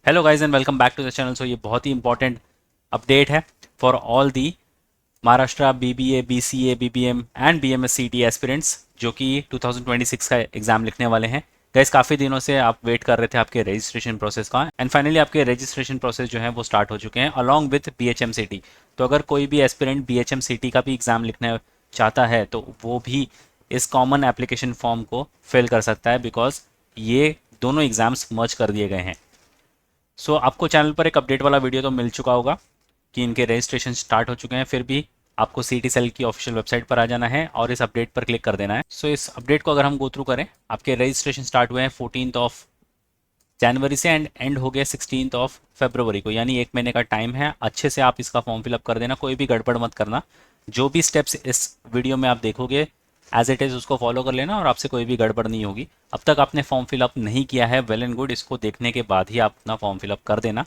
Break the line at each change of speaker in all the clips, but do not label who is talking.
Hello guys and welcome back to the channel. So ये बहुत ही इंपॉर्टेंट अपडेट है for all the Maharashtra BBA, BCA, BBM and BMS CET aspirants जो कि 2026 का एग्जाम लिखने वाले हैं। गाइज काफ़ी दिनों से आप वेट कर रहे थे आपके रजिस्ट्रेशन प्रोसेस का एंड फाइनली आपके रजिस्ट्रेशन प्रोसेस जो है वो स्टार्ट हो चुके हैं अलॉन्ग विथ बीएचएमसीटी। तो अगर कोई भी एस्पिरेंट बीएचएमसीटी का भी एग्ज़ाम लिखना चाहता है तो वो भी इस कॉमन एप्लीकेशन फॉर्म को फिल कर सकता है बिकॉज ये दोनों एग्ज़ाम्स मर्ज कर दिए गए हैं। आपको चैनल पर एक अपडेट वाला वीडियो तो मिल चुका होगा कि इनके रजिस्ट्रेशन स्टार्ट हो चुके हैं, फिर भी आपको सीटी सेल की ऑफिशियल वेबसाइट पर आ जाना है और इस अपडेट पर क्लिक कर देना है। इस अपडेट को अगर हम गो थ्रू करें, आपके रजिस्ट्रेशन स्टार्ट हुए हैं 14 ऑफ जनवरी से एंड एंड हो गया 16 ऑफ फरवरी को, यानी एक महीने का टाइम है। अच्छे से आप इसका फॉर्म फिलअप कर देना, कोई भी गड़बड़ मत करना। जो भी स्टेप्स इस वीडियो में आप देखोगे एज इट इज़ उसको फॉलो कर लेना और आपसे कोई भी गड़बड़ नहीं होगी। अब तक आपने फॉर्म फिलअप नहीं किया है, वेल एंड गुड, इसको देखने के बाद ही आप अपना फॉर्म फिलअप कर देना।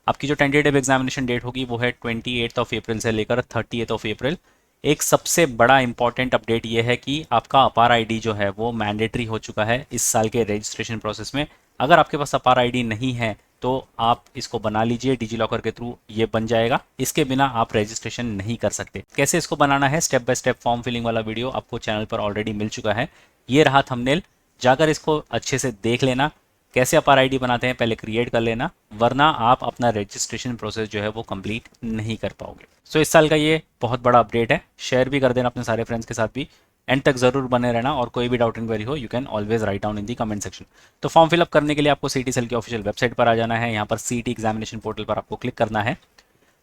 आपकी जो टेंटेटिव एग्जामिनेशन डेट होगी वो है 28 ऑफ अप्रैल से लेकर 30 ऑफ अप्रैल। एक सबसे बड़ा इंपॉर्टेंट अपडेट ये है कि आपका अपार आईडी जो है वो मैंडेटरी हो चुका है इस साल के रजिस्ट्रेशन प्रोसेस में। अगर आपके पास अपार आईडी नहीं है तो आप इसको बना लीजिए, डिजी लॉकर के थ्रू ये बन जाएगा। इसके बिना आप रजिस्ट्रेशन नहीं कर सकते। कैसे इसको बनाना है, step by step form filling वाला वीडियो आपको चैनल पर ऑलरेडी मिल चुका है। ये रहा थंबनेल, जाकर इसको अच्छे से देख लेना। कैसे अपार आईडी बनाते हैं पहले क्रिएट कर लेना, वरना आप अपना रजिस्ट्रेशन प्रोसेस जो है वो कंप्लीट नहीं कर पाओगे। इस साल का ये बहुत बड़ा अपडेट है, शेयर भी कर देना अपने सारे फ्रेंड्स के साथ भी। एंड तक जरूर बने रहना और कोई भी डाउट इंक्वायरी हो you can always write down in the comment section. तो फॉर्म फिलअप करने के लिए आपको सीटी सेल की ऑफिशियल वेबसाइट पर आ जाना है। यहाँ पर सीटी एग्जामिनेशन पोर्टल पर आपको क्लिक करना है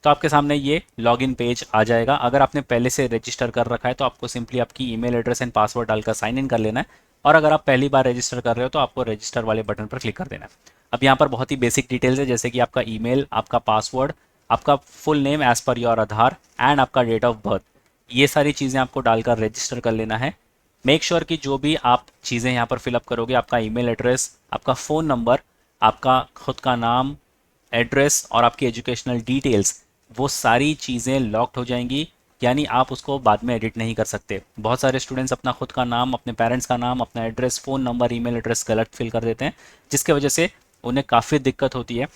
तो आपके सामने ये लॉगिन पेज आ जाएगा। अगर आपने पहले से रजिस्टर कर रखा है तो आपको सिंपली आपकी ईमेल एड्रेस एंड पासवर्ड डालकर साइन इन कर लेना है, और अगर आप पहली बार रजिस्टर कर रहे हो तो आपको रजिस्टर वाले बटन पर क्लिक कर देना है। अब यहाँ पर बहुत ही बेसिक डिटेल्स है, जैसे कि आपका ईमेल, आपका पासवर्ड, आपका full name as per your Aadhaar and आपका डेट ऑफ बर्थ, ये सारी चीज़ें आपको डालकर रजिस्टर कर लेना है। मेक श्योर कि जो भी आप चीज़ें यहाँ पर फिलअप करोगे, आपका ईमेल एड्रेस, आपका फ़ोन नंबर, आपका खुद का नाम, एड्रेस और आपकी एजुकेशनल डिटेल्स, वो सारी चीज़ें लॉक्ड हो जाएंगी, यानी आप उसको बाद में एडिट नहीं कर सकते। बहुत सारे स्टूडेंट्स अपना खुद का नाम, अपने पेरेंट्स का नाम, अपना address, phone number, email address गलत फिल कर देते हैं, जिसके वजह से उन्हें काफ़ी दिक्कत होती है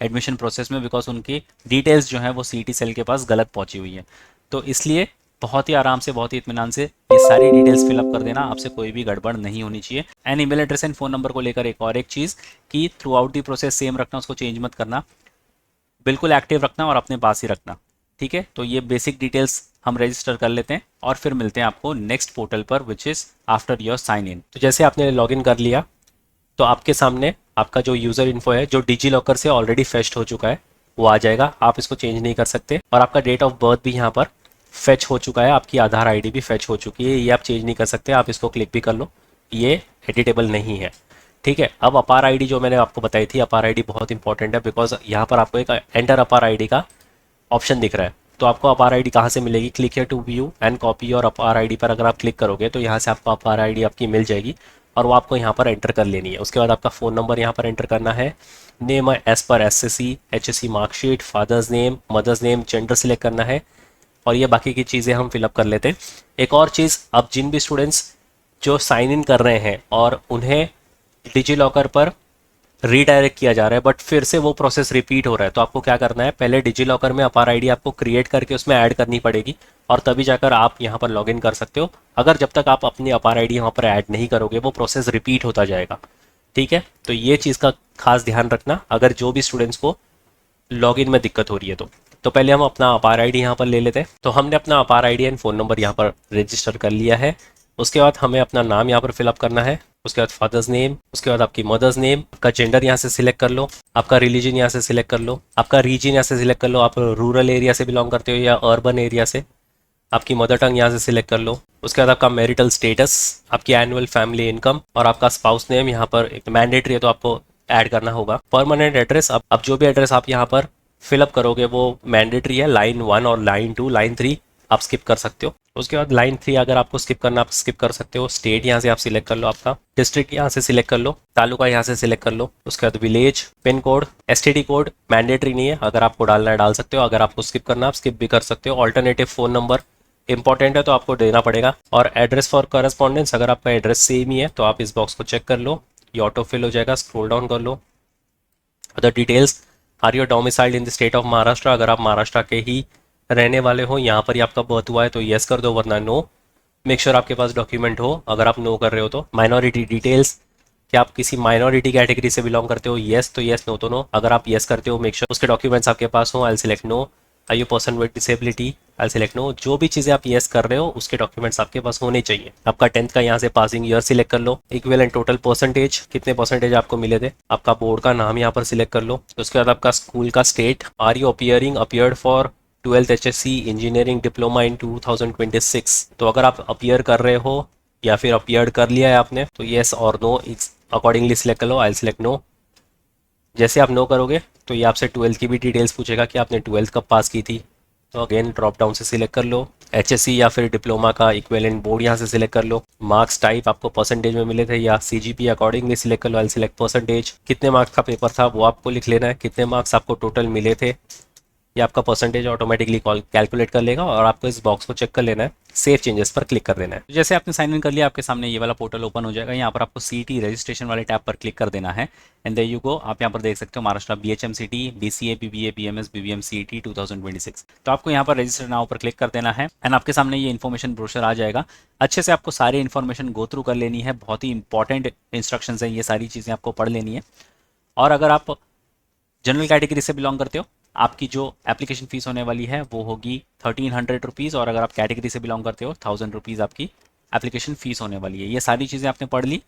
एडमिशन प्रोसेस में, बिकॉज उनकी डिटेल्स जो हैं वो सीटी सेल के पास गलत पहुंची हुई है। तो इसलिए बहुत ही आराम से, बहुत ही इत्मीनान से ये सारी डिटेल्स फिलअप कर देना, आपसे कोई भी गड़बड़ नहीं होनी चाहिए। And email address and phone number को लेकर एक चीज़ कि through out the process same रखना, उसको चेंज मत करना, बिल्कुल एक्टिव रखना और अपने पास ही रखना। ठीक है, तो ये बेसिक डिटेल्स हम रजिस्टर कर लेते हैं और फिर मिलते हैं आपको नेक्स्ट पोर्टल पर which is after your sign in. तो जैसे आपने लॉगिन कर लिया तो आपके सामने आपका जो यूज़र इन्फो है जो डिजी लॉकर से ऑलरेडी फेच्ड हो चुका है वो आ जाएगा। आप इसको चेंज नहीं कर सकते, और आपका डेट ऑफ बर्थ भी यहाँ पर फेच हो चुका है, आपकी आधार आईडी भी फेच हो चुकी है, ये आप चेंज नहीं कर सकते। आप इसको क्लिक भी कर लो, ये एडिटेबल नहीं है। ठीक है, अब अपार आईडी जो मैंने आपको बताई थी, अपार आईडी बहुत इंपॉर्टेंट है बिकॉज यहाँ पर आपको एक एंटर अपार आईडी का ऑप्शन दिख रहा है। तो आपको अपार आईडी कहाँ से मिलेगी, क्लिक है टू व्यू एंड कॉपी और अपार आईडी पर अगर आप क्लिक करोगे तो यहाँ से आपको अपार आईडी आपकी मिल जाएगी और वो आपको यहाँ पर एंटर कर लेनी है। उसके बाद आपका फ़ोन नंबर यहाँ पर एंटर करना है, name as per SSC, HSC marksheet, father's name, mother's name, gender select करना है, और ये बाकी की चीज़ें हम फिलअप कर लेते हैं। एक और चीज़, अब जिन भी स्टूडेंट्स जो साइन इन कर रहे हैं और उन्हें डिजी लॉकर पर रीडायरेक्ट किया जा रहा है बट फिर से वो प्रोसेस रिपीट हो रहा है, तो आपको क्या करना है, पहले डिजी लॉकर में अपार आईडी आपको क्रिएट करके उसमें ऐड करनी पड़ेगी और तभी जाकर आप यहाँ पर लॉगिन कर सकते हो। अगर जब तक आप अपनी अपार आईडी यहाँ पर ऐड नहीं करोगे वो प्रोसेस रिपीट होता जाएगा। ठीक है, तो ये चीज़ का खास ध्यान रखना अगर जो भी स्टूडेंट्स को लॉगिन में दिक्कत हो रही है तो पहले हम अपना अपार आईडी यहाँ पर ले लेते हैं। तो हमने अपना अपार आईडी एंड फ़ोन नंबर यहाँ पर रजिस्टर कर लिया है। उसके बाद हमें अपना नाम यहाँ पर फिलअप करना है, उसके बाद फादर्स नेम, उसके बाद आपकी मदर्स नेम, आपका जेंडर यहाँ से सिलेक्ट कर लो, आपका रिलीजन यहाँ से सिलेक्ट कर लो, आपका रीजन यहाँ से सिलेक्ट कर लो, आप रूरल एरिया से बिलोंग करते हो या अर्बन एरिया से, आपकी मदर टंग यहाँ से सिलेक्ट कर लो। उसके बाद आपका मैरिटल स्टेटस, आपकी एनुअल फैमिली इनकम और आपका स्पाउस नेम यहाँ पर मैंडेटरी है तो आपको ऐड करना होगा। परमानेंट एड्रेस, अब जो भी एड्रेस आप यहाँ पर फिलअप करोगे वो मैंडेटरी है, लाइन 1 और लाइन 2, लाइन 3 आप स्किप कर सकते हो। उसके बाद लाइन 3 अगर आपको स्किप करना आप स्किप कर सकते हो। स्टेट यहाँ से आप सिलेक्ट कर लो, आपका डिस्ट्रिक्ट यहाँ से सिलेक्ट कर लो, तालुका यहाँ से सिलेक्ट कर लो। उसके बाद village, pin code, STD code mandatory नहीं है, अगर आपको डालना है डाल सकते हो, अगर आपको स्किप करना आप स्किप भी कर सकते हो। ऑल्टरनेटिव फ़ोन नंबर इंपॉर्टेंट है तो आपको देना पड़ेगा, और एड्रेस फॉर करस्पॉन्डेंस, अगर आपका एड्रेस सेम ही है तो आप इस बॉक्स को चेक कर लो, ये ऑटो फिल हो जाएगा। स्क्रॉल डाउन कर लो,
the details are your domiciled in the state of Maharashtra, अगर आप महाराष्ट्र के ही रहने वाले हो, यहाँ पर ही आपका बर्थ हुआ है तो येस कर दो, वरना नो। मेक श्योर आपके पास डॉक्यूमेंट हो, अगर आप नो कर रहे हो तो। माइनॉरिटी डिटेल्स, क्या आप किसी माइनॉरिटी कैटेगरी से बिलोंग करते हो, येस तो येस, नो तो नो। अगर आप येस करते हो मेक श्योर उसके डॉक्यूमेंट्स आपके पास हो, I select no. Are you person with disability, I select no. जो भी चीज़ें आप येस कर रहे हो उसके डॉक्यूमेंट्स आपके पास होने चाहिए। आपका 10th का यहाँ से पासिंग ईयर सिलेक्ट कर लो, इक्विवेलेंट टोटल परसेंटेज, कितने परसेंटेज आपको मिले थे, आपका बोर्ड का नाम यहाँ पर सिलेक्ट कर लो। उसके बाद आपका स्कूल का state, are you appeared for 12th HSC engineering diploma in 2026। तो अगर आप अपियर कर रहे हो या फिर अपियर्ड कर लिया है आपने तो येस और नो अकॉर्डिंगली सिलेक्ट कर लो। I select no. जैसे आप नो करोगे तो ये आपसे 12th की भी डिटेल्स पूछेगा कि आपने 12th कब पास की थी, तो अगेन ड्रॉप डाउन से सिलेक्ट कर लो। HSC या फिर डिप्लोमा का इक्विवेलेंट बोर्ड यहाँ से सिलेक्ट कर लो। मार्क्स टाइप आपको परसेंटेज में मिले थे या CGP अकॉर्डिंगली सिलेक्ट कर लो। I select percentage. कितने मार्क्स का पेपर था वो आपको लिख लेना है, कितने मार्क्स आपको टोटल मिले थे, ये आपका परसेंटेज ऑटोमेटिकली कैलकुलेट कर लेगा और आपको इस बॉक्स को चेक कर लेना है, सेव चेंजेस पर क्लिक कर देना है।
जैसे आपने साइन इन कर लिया, आपके सामने ये वाला पोर्टल ओपन हो जाएगा। यहाँ पर आपको CET रजिस्ट्रेशन वाले टैब पर क्लिक कर देना है एंड देयर यू गो। आप यहाँ पर देख सकते हो Maharashtra BHMCT BCA BBA BMS BBM CET 2026। तो आपको यहाँ पर रजिस्टर नाउ पर क्लिक कर देना है एंड आपके सामने ये इन्फॉर्मेशन ब्रोशर आ जाएगा। अच्छे से आपको सारी इन्फॉर्मेशन गो थ्रू कर लेनी है, बहुत ही इंपॉर्टेंट इंस्ट्रक्शंस हैं, ये सारी चीज़ें आपको पढ़ लेनी है। और अगर आप जनरल कैटेगरी से बिलोंग करते हो, आपकी जो एप्लीकेशन फ़ीस होने वाली है वो होगी 1300 रुपीज़, और अगर आप कैटेगरी से बिलोंग करते हो 1000 रुपीज़ आपकी एप्लीकेशन फ़ीस होने वाली है। ये सारी चीज़ें आपने पढ़ ली।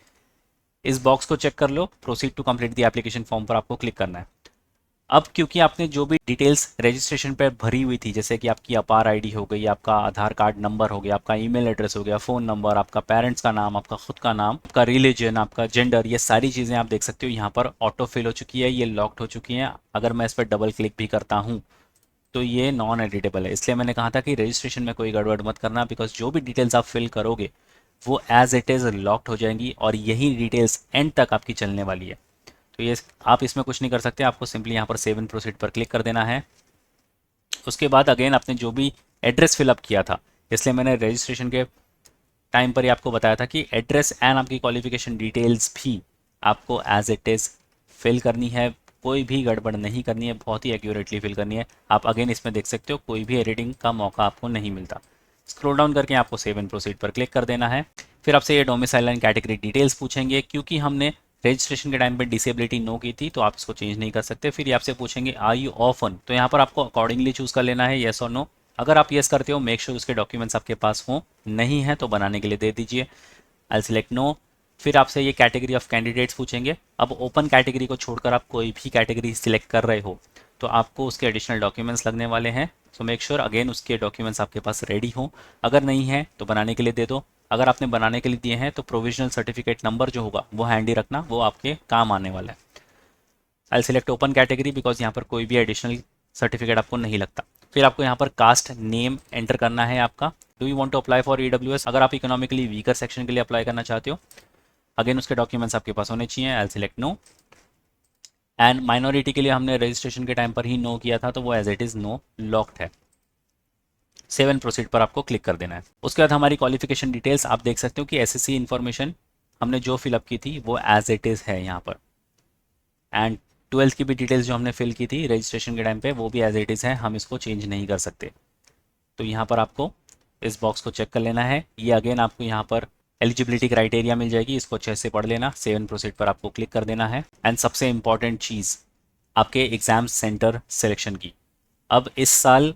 इस बॉक्स को चेक कर लो, proceed to complete the application form पर आपको क्लिक करना है। अब क्योंकि आपने जो भी डिटेल्स रजिस्ट्रेशन पर भरी हुई थी, जैसे कि आपकी अपार आईडी हो गई, आपका आधार कार्ड नंबर हो गया, आपका ईमेल एड्रेस हो गया, फ़ोन नंबर, आपका पेरेंट्स का नाम, आपका खुद का नाम, आपका रिलीजन, आपका जेंडर, ये सारी चीज़ें आप देख सकते हो यहाँ पर ऑटो फिल हो चुकी है, ये लॉक्ड हो चुकी हैं। अगर मैं इस पर डबल क्लिक भी करता हूँ तो ये नॉन एडिटेबल है। इसलिए मैंने कहा था कि रजिस्ट्रेशन में कोई गड़बड़ मत करना, बिकॉज जो भी डिटेल्स आप फिल करोगे वो एज इट इज़ लॉक्ड हो जाएंगी और यही डिटेल्स एंड तक आपकी चलने वाली है। तो ये आप इसमें कुछ नहीं कर सकते, आपको सिंपली यहाँ पर सेव एंड प्रोसीड पर क्लिक कर देना है। उसके बाद अगेन आपने जो भी एड्रेस फिलअप किया था, इसलिए मैंने रजिस्ट्रेशन के टाइम पर ही आपको बताया था कि एड्रेस एंड आपकी क्वालिफिकेशन डिटेल्स भी आपको एज इट इज़ फिल करनी है, कोई भी गड़बड़ नहीं करनी है, बहुत ही एक्यूरेटली फिल करनी है। आप अगेन इसमें देख सकते हो कोई भी एडिटिंग का मौका आपको नहीं मिलता। स्क्रॉल डाउन करके आपको सेव एंड प्रोसीड पर क्लिक कर देना है। फिर आपसे ये डोमिसाइल एंड कैटेगरी डिटेल्स पूछेंगे, क्योंकि हमने रजिस्ट्रेशन के टाइम पे डिसेबिलिटी नो की थी तो आप इसको चेंज नहीं कर सकते। फिर ये आपसे पूछेंगे आर यू ऑफ ऑन, तो यहाँ पर आपको अकॉर्डिंगली चूज़ कर लेना है येस और नो। अगर आप येस करते हो मेक श्योर उसके डॉक्यूमेंट्स आपके पास हों, नहीं है तो बनाने के लिए दे दीजिए। I select no. फिर आपसे ये कैटेगरी ऑफ कैंडिडेट्स पूछेंगे। अब ओपन कैटेगरी को छोड़कर आप कोई भी कैटेगरी सिलेक्ट कर रहे हो तो आपको उसके एडिशनल डॉक्यूमेंट्स लगने वाले हैं। सो मेक श्योर अगेन उसके डॉक्यूमेंट्स आपके पास रेडी हों। अगर नहीं है तो बनाने के लिए दे दो। अगर आपने बनाने के लिए दिए हैं तो प्रोविजनल सर्टिफिकेट नंबर जो होगा वो हैंडी रखना, वो आपके काम आने वाला है। आई सिलेक्ट ओपन कैटेगरी बिकॉज यहाँ पर कोई भी एडिशनल सर्टिफिकेट आपको नहीं लगता। फिर आपको यहाँ पर कास्ट नेम एंटर करना है आपका। Do you want to apply for EWS, अगर आप इकोनॉमिकली वीकर सेक्शन के लिए अप्लाई करना चाहते हो, अगेन उसके डॉक्यूमेंट्स आपके पास होने चाहिए। I select no. And minority के लिए हमने रजिस्ट्रेशन के टाइम पर ही नो किया था तो वो as it is no locked है। सेव एंड प्रोसीड पर आपको क्लिक कर देना है। उसके बाद हमारी क्वालिफिकेशन डिटेल्स आप देख सकते हो कि SSC इन्फॉर्मेशन हमने जो फिलअप की थी वो एज इट इज़ है यहाँ पर, एंड 12th की भी डिटेल्स जो हमने फिल की थी रजिस्ट्रेशन के टाइम पे वो भी एज इट इज़ है, हम इसको चेंज नहीं कर सकते। तो यहाँ पर आपको इस बॉक्स को चेक कर लेना है। ये अगेन आपको यहाँ पर एलिजिबिलिटी क्राइटेरिया मिल जाएगी, इसको अच्छे से पढ़ लेना। सेव एंड प्रोसीड पर आपको क्लिक कर देना है। एंड सबसे इंपॉर्टेंट चीज़ आपके एग्ज़ाम सेंटर सिलेक्शन की। अब इस साल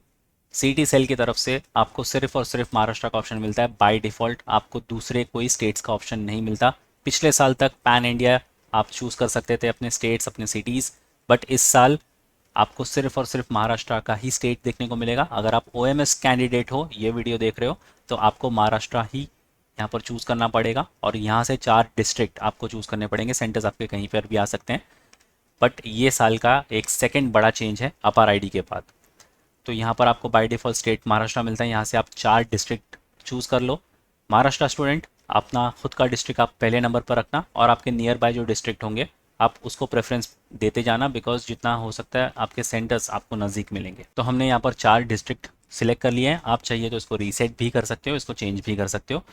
CT सेल की तरफ से आपको सिर्फ और सिर्फ महाराष्ट्र का ऑप्शन मिलता है बाय डिफ़ॉल्ट, आपको दूसरे कोई स्टेट्स का ऑप्शन नहीं मिलता। पिछले साल तक पैन इंडिया आप चूज़ कर सकते थे अपने स्टेट्स, अपने सिटीज़, बट इस साल आपको सिर्फ और सिर्फ महाराष्ट्र का ही स्टेट देखने को मिलेगा। अगर आप OMS कैंडिडेट हो, ये वीडियो देख रहे हो, तो आपको महाराष्ट्र ही यहाँ पर चूज़ करना पड़ेगा और यहाँ से 4 डिस्ट्रिक्ट आपको चूज़ करने पड़ेंगे। सेंटर्स आपके कहीं पर भी आ सकते हैं, बट ये साल का एक सेकेंड बड़ा चेंज है अपार आईडी के बाद। तो यहाँ पर आपको बाय डिफ़ॉल्ट स्टेट महाराष्ट्र मिलता है, यहाँ से आप 4 डिस्ट्रिक्ट चूज़ कर लो। महाराष्ट्र स्टूडेंट अपना खुद का डिस्ट्रिक्ट आप पहले नंबर पर रखना और आपके नियर बाय जो डिस्ट्रिक्ट होंगे आप उसको प्रेफरेंस देते जाना, बिकॉज जितना हो सकता है आपके सेंटर्स आपको नज़दीक मिलेंगे। तो हमने यहाँ पर 4 डिस्ट्रिक्ट सिलेक्ट कर लिए हैं। आप चाहिए तो इसको रीसेट भी कर सकते हो, इसको चेंज भी कर सकते हो।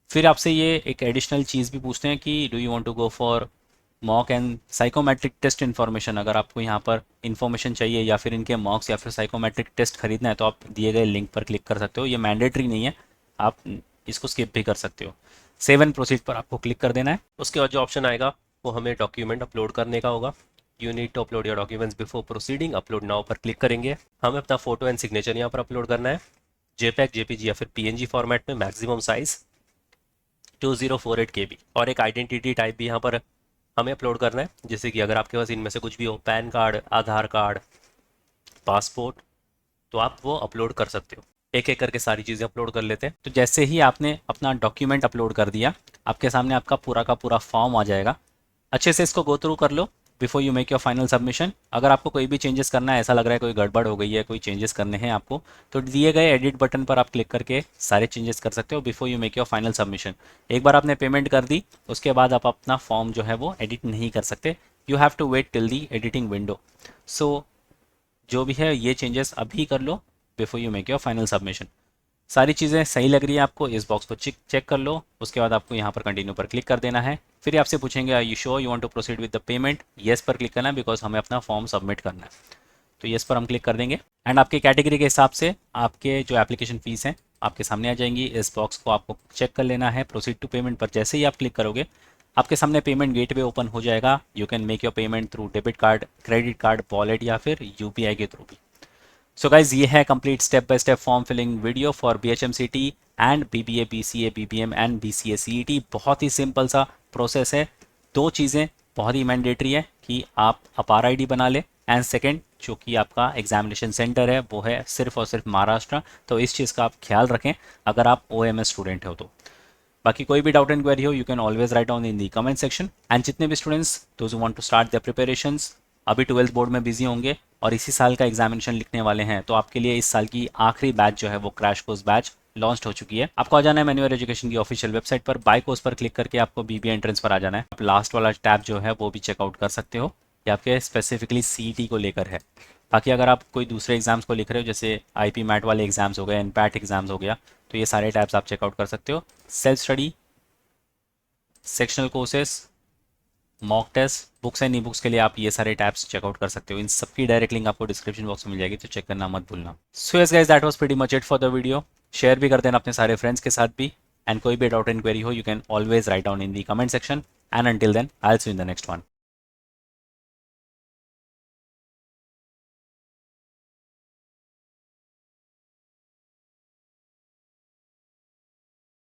फिर आपसे ये एक एडिशनल चीज़ भी पूछते हैं कि do you want to go for mock and psychometric test information, अगर आपको यहाँ पर इन्फॉर्मेशन चाहिए या फिर इनके मॉक्स या फिर साइकोमेट्रिक टेस्ट खरीदना है तो आप दिए गए लिंक पर क्लिक कर सकते हो। ये मैंडेटरी नहीं है, आप इसको स्किप भी कर सकते हो। सेव एंड प्रोसीड पर आपको क्लिक कर देना है।
उसके बाद जो ऑप्शन आएगा वो हमें डॉक्यूमेंट अपलोड करने का होगा। You need to upload your documents before proceeding, upload now पर क्लिक करेंगे। हमें अपना फोटो एंड सिग्नेचर यहाँ पर अपलोड करना है। जेपैक, जेपीजी या फिर पीएनजी फॉर्मेट में, मैक्सिमम साइज 2048 KB। और एक आइडेंटिटी टाइप भी यहाँ पर हमें अपलोड करना है, जैसे कि अगर आपके पास इनमें से कुछ भी हो, पैन कार्ड, आधार कार्ड, पासपोर्ट, तो आप वो अपलोड कर सकते हो। एक एक करके सारी चीज़ें अपलोड कर लेते हैं।
तो जैसे ही आपने अपना डॉक्यूमेंट अपलोड कर दिया, आपके सामने आपका पूरा का पूरा फॉर्म आ जाएगा। अच्छे से इसको गो थ्रू कर लो before you make your final submission. अगर आपको कोई भी चेंजेस करना है, ऐसा लग रहा है कोई गड़बड़ हो गई है, कोई चेंजेस करने हैं आपको, तो दिए गए एडिट बटन पर आप क्लिक करके सारे चेंजेस कर सकते हो before you make your final submission. एक बार आपने पेमेंट कर दी, उसके बाद आप अपना फॉर्म जो है वो एडिट नहीं कर सकते। You have to wait till the editing window. So जो भी है ये चेंजेस अभी कर लो before you make your final submission. सारी चीज़ें सही लग रही है आपको, इस बॉक्स को चेक कर लो। उसके बाद आपको यहाँ पर कंटिन्यू पर क्लिक कर देना है। फिर आपसे पूछेंगे I you sure you want to proceed with the payment, yes पर क्लिक करना है बिकॉज हमें अपना फॉर्म सबमिट करना है। तो येस पर हम क्लिक कर देंगे एंड आपके कैटेगरी के हिसाब से आपके जो एप्लीकेशन फ़ीस हैं आपके सामने आ जाएंगी। इस बॉक्स को आपको चेक कर लेना है। प्रोसीड टू पेमेंट पर जैसे ही आप क्लिक करोगे आपके सामने पेमेंट गेटवे ओपन हो जाएगा। You can make your payment through debit card, credit card, wallet या फिर यूपीआई के थ्रू भी। सो गाइज ये है complete step by step form filling video for BHMCT and BBA, BCA, BBM and BCA CET। बहुत ही simple सा process है। दो चीज़ें बहुत ही मैंडेटरी है कि आप अपार ID बना लें एंड सेकेंड जो कि आपका एग्जामिनेशन सेंटर है वो है सिर्फ और सिर्फ महाराष्ट्र। तो इस चीज़ का आप ख्याल रखें अगर आप OMS स्टूडेंट हो तो। बाकी कोई भी डाउट एंड क्वेरी हो you can always write down in the comment section. And जितने भी students those want to start their preparations अभी 12th बोर्ड में बिजी होंगे और इसी साल का एग्जामिनेशन लिखने वाले हैं, तो आपके लिए इस साल की आखिरी बैच जो है वो क्रैश कोर्स बैच लॉन्च हो चुकी है। आपको आ जाना है मैन्युअल एजुकेशन की ऑफिशियल वेबसाइट पर, बाय कोर्स पर क्लिक करके आपको BBA एंट्रेंस पर आ जाना है। आप लास्ट वाला टैब जो है वो भी चेकआउट कर सकते हो, ये आपके स्पेसिफिकली CET को लेकर है। बाकी अगर आप कोई दूसरे एग्जाम्स को लिख रहे हो जैसे IP मैट वाले एग्जाम्स हो गए, NPAT एग्जाम्स हो गया, तो ये सारे टैब्स आप चेकआउट कर सकते हो। Self study, sectional courses, mock test, books and e books के लिए आप ये सारे टैब्स चेकआउट कर सकते हो। इन सबकी डायरेक्ट लिंक आपको डिस्क्रिप्शन बॉक्स में मिल जाएगी, तो चेक करना मत भूलना। So yes guys, that was pretty much it for the video. Share भी कर देना अपने सारे फ्रेंड्स के साथ भी। एंड कोई भी डाउट एंड क्वेरी हो you can always write down in the comment section. And until then I will see you in the next one.